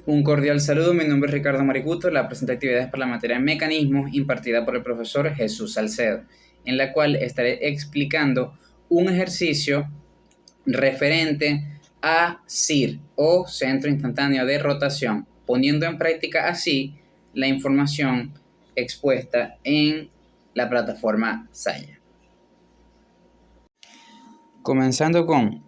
Un cordial saludo, mi nombre es Ricardo Maricuto, la presente actividad es para la materia Mecanismos impartida por el profesor Jesús Salcedo, en la cual estaré explicando un ejercicio referente a CIR o Centro Instantáneo de Rotación, poniendo en práctica así la información expuesta en la plataforma Saya. Comenzando con: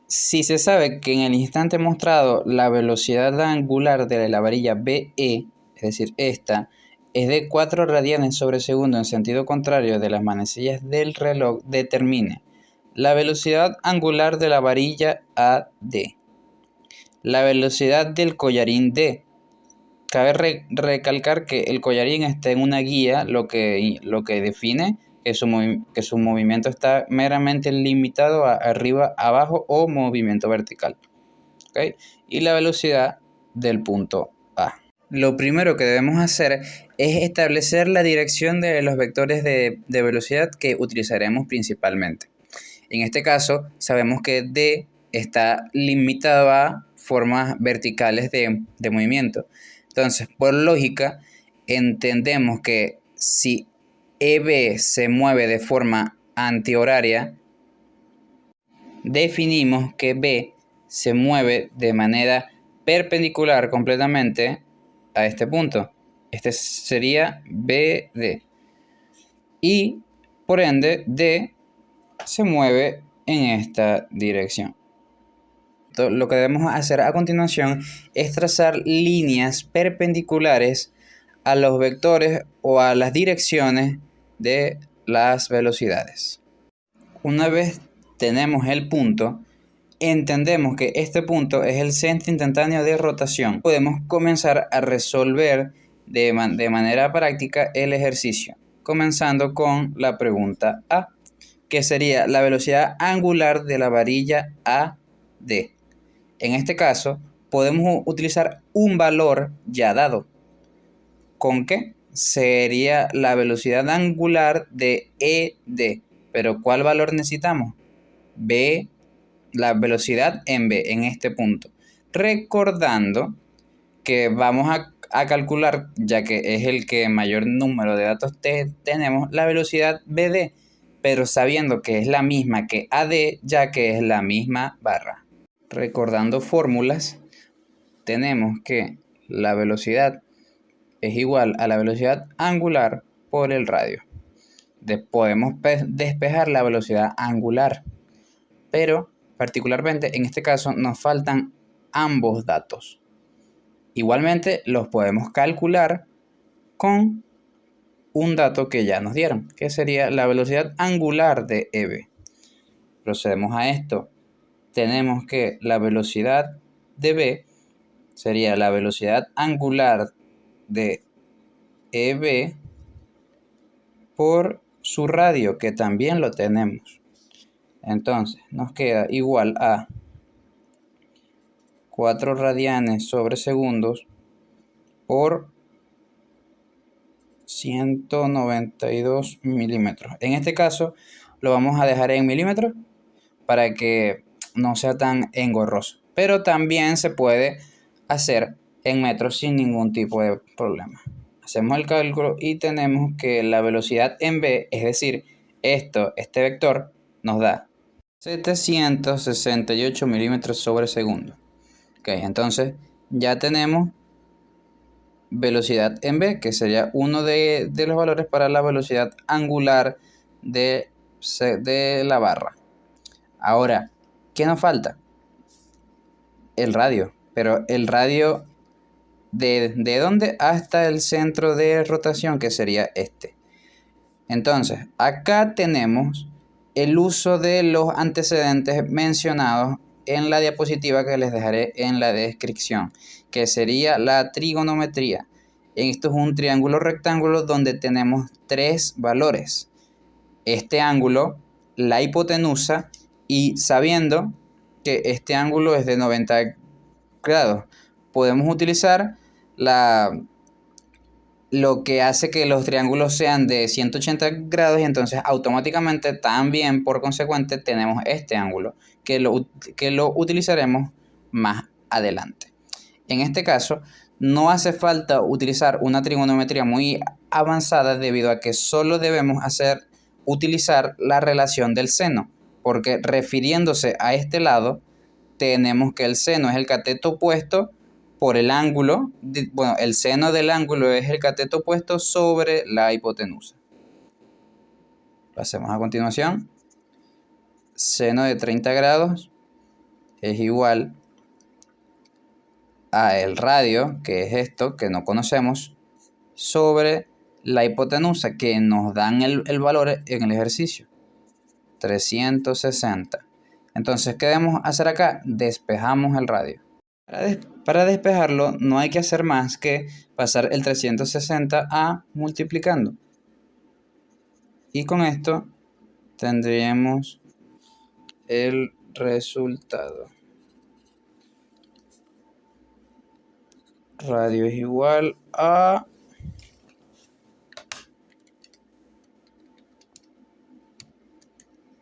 si se sabe que en el instante mostrado la velocidad angular de la varilla BE, es decir, esta, es de 4 radianes sobre segundo en sentido contrario de las manecillas del reloj, determine la velocidad angular de la varilla AD, la velocidad del collarín D. Cabe recalcar que el collarín está en una guía, lo que define que su movimiento está meramente limitado a arriba, abajo o movimiento vertical. ¿Okay? Y la velocidad del punto A. Lo primero que debemos hacer es establecer la dirección de los vectores de velocidad que utilizaremos principalmente. En este caso, sabemos que D está limitado a formas verticales de movimiento. Entonces, por lógica, entendemos que si EB se mueve de forma antihoraria, definimos que B se mueve de manera perpendicular completamente a este punto. Este sería BD. Y por ende, D se mueve en esta dirección. Lo que debemos hacer a continuación es trazar líneas perpendiculares a los vectores o a las direcciones de las velocidades. Una vez tenemos el punto, entendemos que este punto es el centro instantáneo de rotación. Podemos comenzar a resolver de manera práctica el ejercicio, comenzando con la pregunta A, que sería la velocidad angular de la varilla AD. En este caso, podemos utilizar un valor ya dado. ¿Con qué? Sería la velocidad angular de ED. Pero ¿cuál valor necesitamos? B, la velocidad en B, en este punto. Recordando que vamos a calcular, ya que es el que mayor número de datos tenemos, la velocidad BD, pero sabiendo que es la misma que AD, ya que es la misma barra. Recordando fórmulas, tenemos que la velocidad es igual a la velocidad angular por el radio. Podemos despejar la velocidad angular, pero particularmente en este caso nos faltan ambos datos. Igualmente los podemos calcular con un dato que ya nos dieron, que sería la velocidad angular de EB. Procedemos a esto. Tenemos que la velocidad de B sería la velocidad angular de EB por su radio, que también lo tenemos. Entonces nos queda igual a 4 radianes sobre segundos por 192 milímetros. En este caso lo vamos a dejar en milímetros para que no sea tan engorroso, pero también se puede hacer en metros sin ningún tipo de problema. Hacemos el cálculo y tenemos que la velocidad en B, es decir, este vector, nos da 768 milímetros sobre segundo. Okay, entonces ya tenemos velocidad en B, que sería uno de los valores para la velocidad angular de la barra. Ahora, ¿qué nos falta? El radio. Pero el radio, ¿de dónde hasta el centro de rotación? Que sería este. Entonces, acá tenemos el uso de los antecedentes mencionados en la diapositiva que les dejaré en la descripción, que sería la trigonometría. Esto es un triángulo rectángulo donde tenemos tres valores. Este ángulo, la hipotenusa, y sabiendo que este ángulo es de 90 grados, podemos utilizar lo que hace que los triángulos sean de 180 grados y entonces automáticamente también por consecuente tenemos este ángulo que lo utilizaremos más adelante. En este caso, no hace falta utilizar una trigonometría muy avanzada debido a que solo debemos utilizar la relación del seno, porque refiriéndose a este lado, tenemos que el seno es el cateto opuesto por el ángulo, bueno, el seno del ángulo es el cateto opuesto sobre la hipotenusa. Lo hacemos a continuación. Seno de 30 grados es igual a el radio, que es esto que no conocemos, sobre la hipotenusa, que nos dan el valor en el ejercicio, 360. Entonces, ¿qué debemos hacer acá? Despejamos el radio. Para despejarlo no hay que hacer más que pasar el 360 a multiplicando. Y con esto tendríamos el resultado. Radio es igual a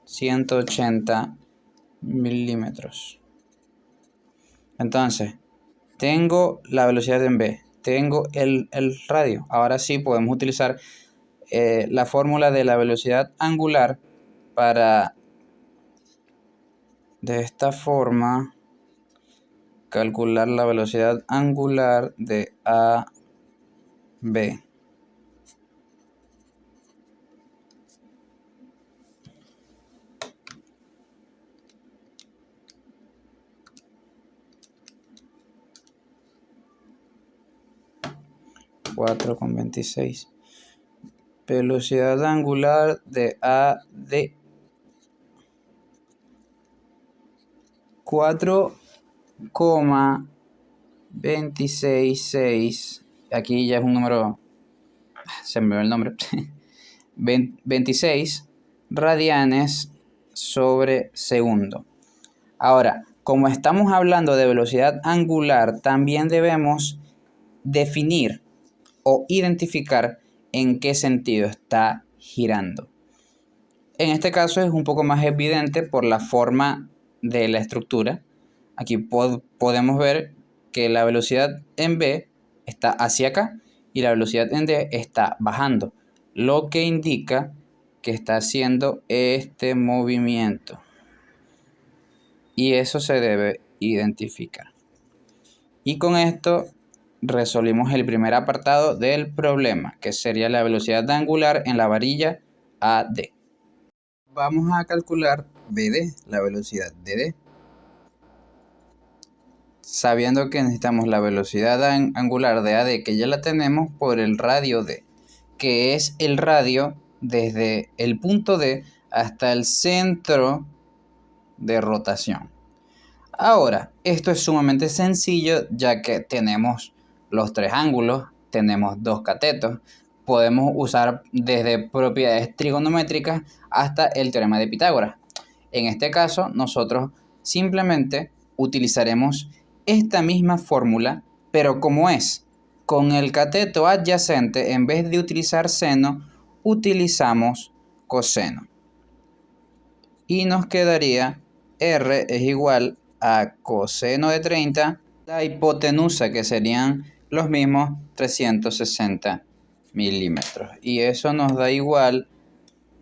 180 milímetros. Entonces, tengo la velocidad en B, tengo el radio. Ahora sí podemos utilizar la fórmula de la velocidad angular para, de esta forma, calcular la velocidad angular de A, B. (4,26) Velocidad angular de AD 4,266. Aquí ya es un número, se me ve el nombre. 26 radianes sobre segundo. Ahora, como estamos hablando de velocidad angular, también debemos definir o identificar en qué sentido está girando. En este caso es un poco más evidente por la forma de la estructura. Aquí podemos ver que la velocidad en B está hacia acá y la velocidad en D está bajando, lo que indica que está haciendo este movimiento. Y eso se debe identificar. Y con esto resolvimos el primer apartado del problema, que sería la velocidad angular en la varilla AD. Vamos a calcular BD, la velocidad de D. Sabiendo que necesitamos la velocidad angular de AD, que ya la tenemos, por el radio D, que es el radio desde el punto D hasta el centro de rotación. Ahora, esto es sumamente sencillo, ya que tenemos los tres ángulos, tenemos dos catetos, podemos usar desde propiedades trigonométricas hasta el teorema de Pitágoras. En este caso, nosotros simplemente utilizaremos esta misma fórmula, pero como es con el cateto adyacente, en vez de utilizar seno, utilizamos coseno. Y nos quedaría R es igual a coseno de 30, la hipotenusa, que serían los mismos 360 milímetros. Y eso nos da igual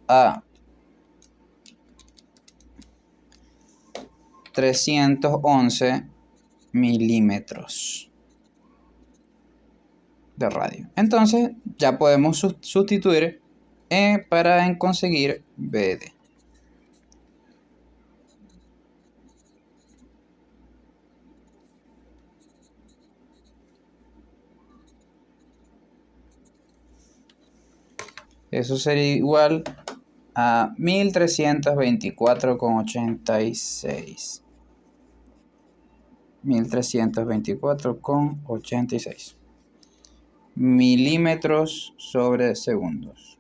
a 311 milímetros de radio. Entonces ya podemos sustituir para conseguir BD. Eso sería igual a 1324,86. 1324,86 milímetros sobre segundos.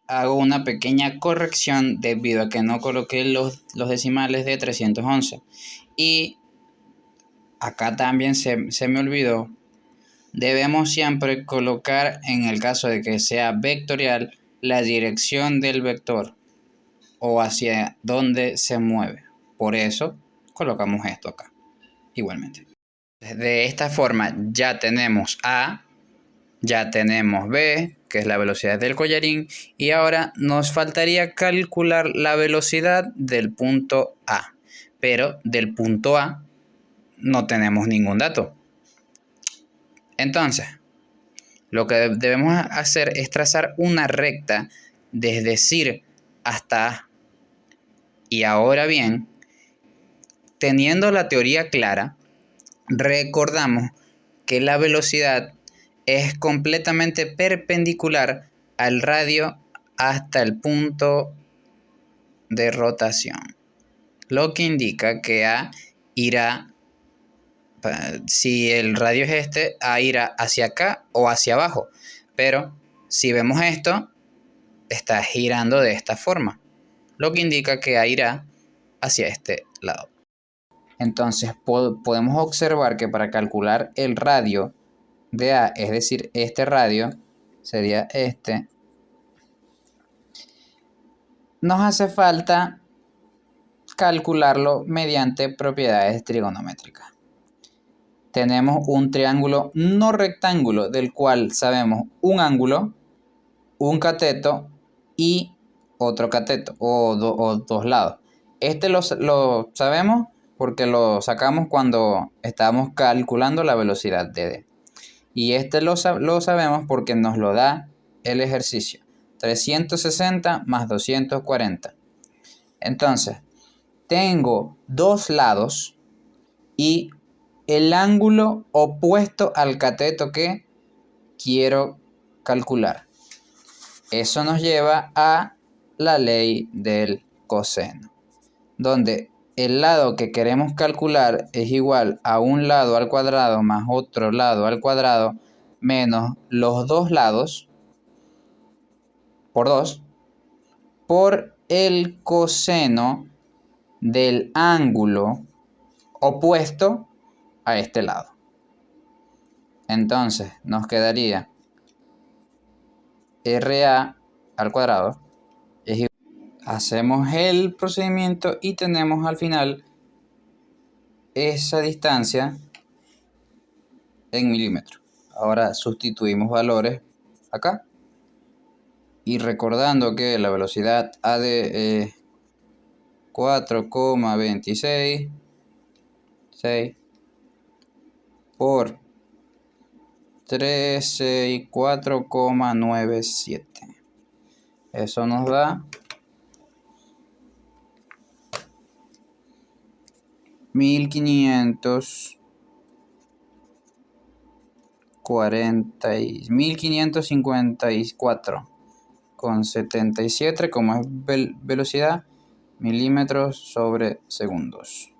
Hago una pequeña corrección debido a que no coloqué los decimales de 311. Y acá también se me olvidó. Debemos siempre colocar, en el caso de que sea vectorial, la dirección del vector o hacia dónde se mueve. Por eso colocamos esto acá, igualmente. De esta forma ya tenemos A, ya tenemos B, que es la velocidad del collarín, y ahora nos faltaría calcular la velocidad del punto A. Pero del punto A no tenemos ningún dato. Entonces, lo que debemos hacer es trazar una recta desde CIR hasta A. Y ahora bien, teniendo la teoría clara, recordamos que la velocidad es completamente perpendicular al radio hasta el punto de rotación, lo que indica que A irá, si el radio es este, A irá hacia acá o hacia abajo, pero si vemos esto, está girando de esta forma, lo que indica que A irá hacia este lado. Entonces podemos observar que para calcular el radio de A, es decir, este radio sería este, nos hace falta calcularlo mediante propiedades trigonométricas. Tenemos un triángulo no rectángulo del cual sabemos un ángulo, un cateto y otro cateto o dos lados. Este lo sabemos porque lo sacamos cuando estábamos calculando la velocidad de D. Y este lo sabemos porque nos lo da el ejercicio. 360 más 240. Entonces, tengo dos lados y el ángulo opuesto al cateto que quiero calcular. Eso nos lleva a la ley del coseno, donde el lado que queremos calcular es igual a un lado al cuadrado más otro lado al cuadrado menos los dos lados por 2 por el coseno del ángulo opuesto a este lado. Entonces nos quedaría RA al cuadrado. Hacemos el procedimiento y tenemos al final esa distancia en milímetros. Ahora sustituimos valores acá. Y recordando que la velocidad AD es 4,26 por 13 y 4,97. Eso nos da 1554,77 como es velocidad milímetros sobre segundos.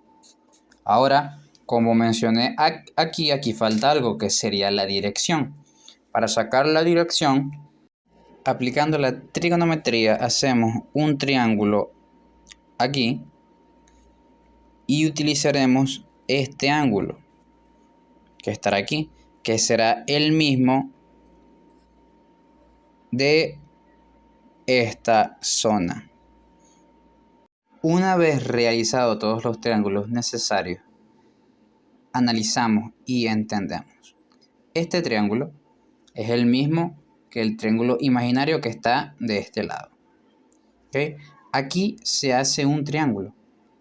Ahora, como mencioné aquí falta algo que sería la dirección. Para sacar la dirección, aplicando la trigonometría, hacemos un triángulo aquí y utilizaremos este ángulo que estará aquí, que será el mismo de esta zona. Una vez realizados todos los triángulos necesarios, analizamos y entendemos. Este triángulo es el mismo que el triángulo imaginario que está de este lado. ¿Okay? Aquí se hace un triángulo,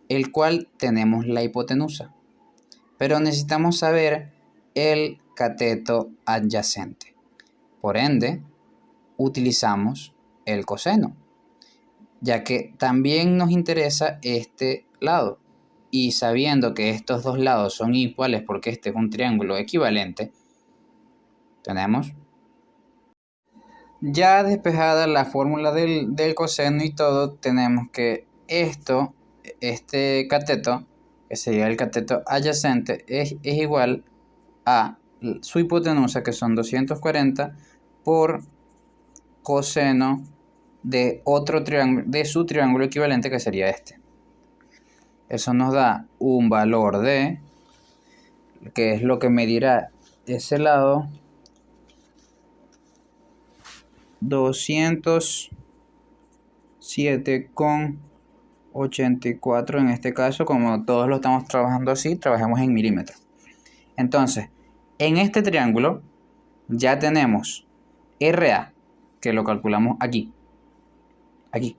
el cual tenemos la hipotenusa, pero necesitamos saber el cateto adyacente. Por ende, utilizamos el coseno, ya que también nos interesa este lado. Y sabiendo que estos dos lados son iguales porque este es un triángulo equivalente, tenemos ya despejada la fórmula del coseno y todo, tenemos que este cateto, que sería el cateto adyacente, es igual a su hipotenusa, que son 240 por coseno de otro triángulo, de su triángulo equivalente, que sería este. Eso nos da un valor de, que es lo que medirá ese lado, 207,8 84 en este caso, como todos lo estamos trabajando así, trabajemos en milímetros. Entonces, en este triángulo ya tenemos RA, que lo calculamos aquí, aquí,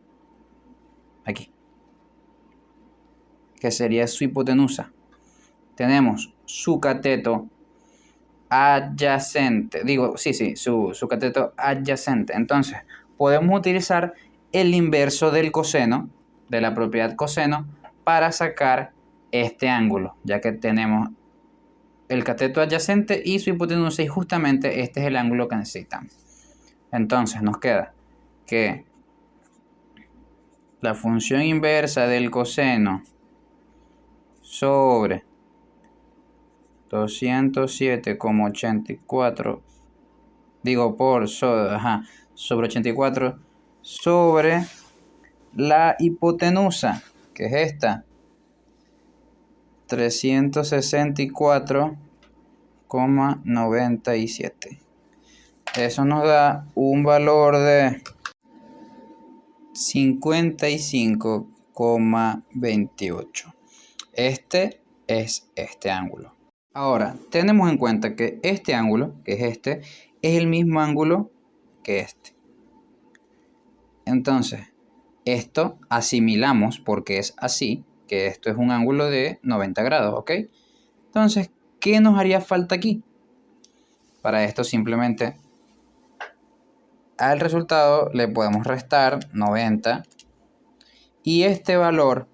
que sería su hipotenusa. Tenemos su cateto adyacente, su cateto adyacente. Entonces, podemos utilizar el inverso del coseno, de la propiedad coseno, para sacar este ángulo, ya que tenemos el cateto adyacente y su hipotenusa, y justamente este es el ángulo que necesitamos. Entonces nos queda que la función inversa del coseno sobre 207,84 sobre 84 sobre la hipotenusa, que es esta, 364,97. Eso nos da un valor de 55,28. Este es este ángulo. Ahora, tenemos en cuenta que este ángulo, que es este, es el mismo ángulo que este. Entonces, esto asimilamos porque es así, que esto es un ángulo de 90 grados, ¿ok? Entonces, ¿qué nos haría falta aquí? Para esto simplemente al resultado le podemos restar 90 y este valor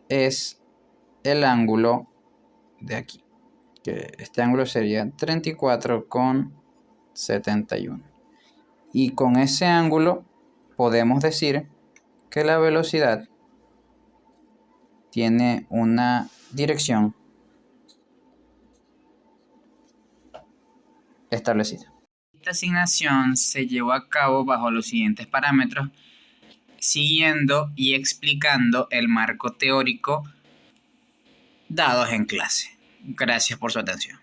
es el ángulo de aquí, que este ángulo sería 34,71, y con ese ángulo podemos decir que la velocidad tiene una dirección establecida. Esta asignación se llevó a cabo bajo los siguientes parámetros, siguiendo y explicando el marco teórico dados en clase. Gracias por su atención.